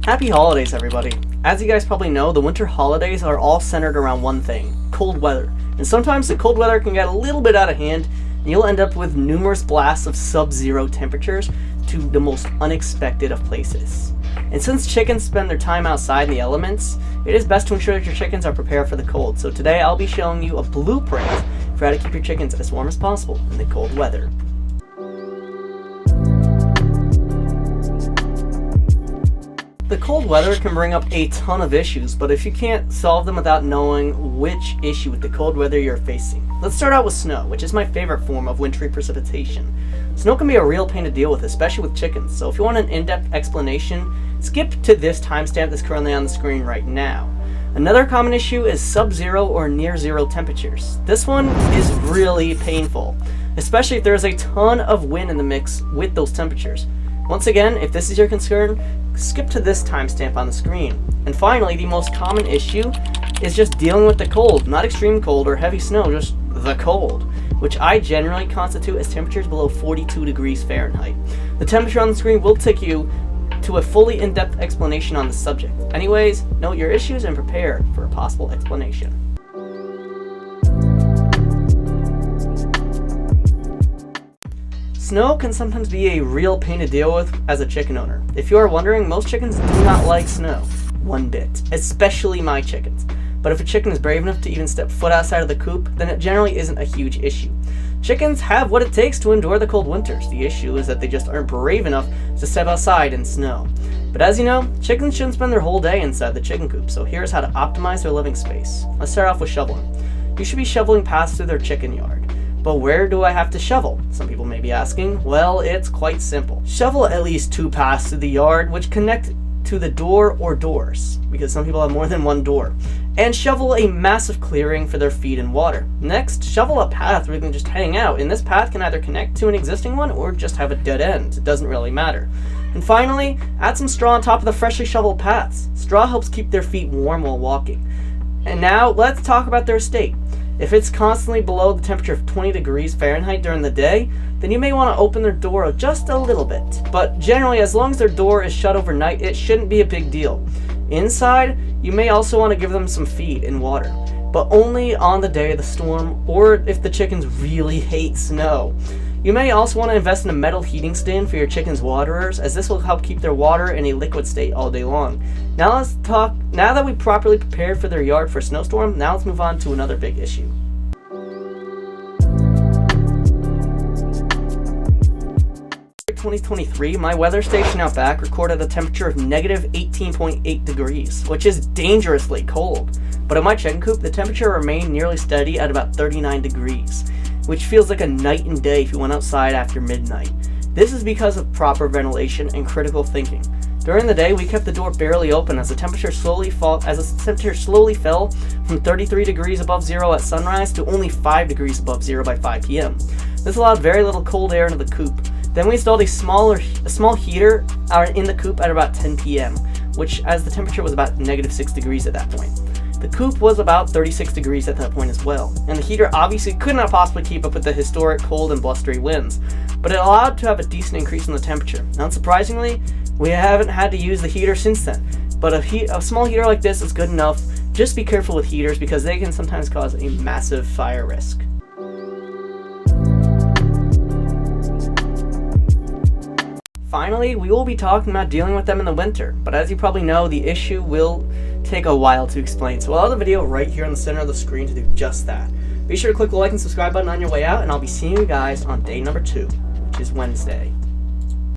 Happy holidays, everybody. As you guys probably know, the winter holidays are all centered around one thing: cold weather. And sometimes the cold weather can get a little bit out of hand, and you'll end up with numerous blasts of sub-zero temperatures to the most unexpected of places. And since chickens spend their time outside in the elements, it is best to ensure that your chickens are prepared for the cold. So today I'll be showing you a blueprint for how to keep your chickens as warm as possible in the cold weather. The cold weather can bring up a ton of issues, but if you can't solve them without knowing which issue with the cold weather you're facing. Let's start out with snow, which is my favorite form of wintry precipitation. Snow can be a real pain to deal with, especially with chickens, so if you want an in-depth explanation, skip to this timestamp that's currently on the screen right now. Another common issue is sub-zero or near-zero temperatures. This one is really painful, especially if there's a ton of wind in the mix with those temperatures. Once again, if this is your concern, skip to this timestamp on the screen. And finally, the most common issue is just dealing with the cold, not extreme cold or heavy snow, just the cold, which I generally constitute as temperatures below 42 degrees Fahrenheit. The temperature on the screen will take you to a fully in-depth explanation on the subject. Anyways, note your issues and prepare for a possible explanation. Snow can sometimes be a real pain to deal with as a chicken owner. If you are wondering, most chickens do not like snow one bit, especially my chickens. But if a chicken is brave enough to even step foot outside of the coop, then it generally isn't a huge issue. Chickens have what it takes to endure the cold winters. The issue is that they just aren't brave enough to step outside in snow. But as you know, chickens shouldn't spend their whole day inside the chicken coop, so here's how to optimize their living space. Let's start off with shoveling. You should be shoveling paths through their chicken yard. But where do I have to shovel? Some people may be asking. Well, it's quite simple. Shovel at least 2 paths through the yard which connect to the door or doors, because some people have more than one door. And shovel a massive clearing for their feed and water. Next, shovel a path where they can just hang out, and this path can either connect to an existing one or just have a dead end. It doesn't really matter. And finally, add some straw on top of the freshly shoveled paths. Straw helps keep their feet warm while walking. And now, let's talk about their state. If it's constantly below the temperature of 20 degrees Fahrenheit during the day, then you may want to open their door just a little bit. But generally, as long as their door is shut overnight, it shouldn't be a big deal. Inside, you may also want to give them some feed and water, but only on the day of the storm or if the chickens really hate snow. You may also want to invest in a metal heating stand for your chickens' waterers, as this will help keep their water in a liquid state all day long. Now that we properly prepared for their yard for a snowstorm, now let's move on to another big issue. In 2023, my weather station out back recorded a temperature of negative 18.8 degrees, which is dangerously cold. But in my chicken coop, the temperature remained nearly steady at about 39 degrees. Which feels like a night and day if you went outside after midnight. This is because of proper ventilation and critical thinking. During the day, we kept the door barely open as the temperature slowly fell from 33 degrees above zero at sunrise to only 5 degrees above zero by 5 p.m. This allowed very little cold air into the coop. Then we installed a small heater in the coop at about 10 p.m., which as the temperature was about negative 6 degrees at that point. The coop was about 36 degrees at that point as well, and the heater obviously could not possibly keep up with the historic cold and blustery winds, but it allowed to have a decent increase in the temperature. Unsurprisingly, we haven't had to use the heater since then, but a small heater like this is good enough. Just be careful with heaters because they can sometimes cause a massive fire risk. Finally, we will be talking about dealing with them in the winter, but as you probably know, the issue will take a while to explain, so I'll have the video right here in the center of the screen to do just that. Be sure to click the like and subscribe button on your way out, and I'll be seeing you guys on day number 2, which is Wednesday.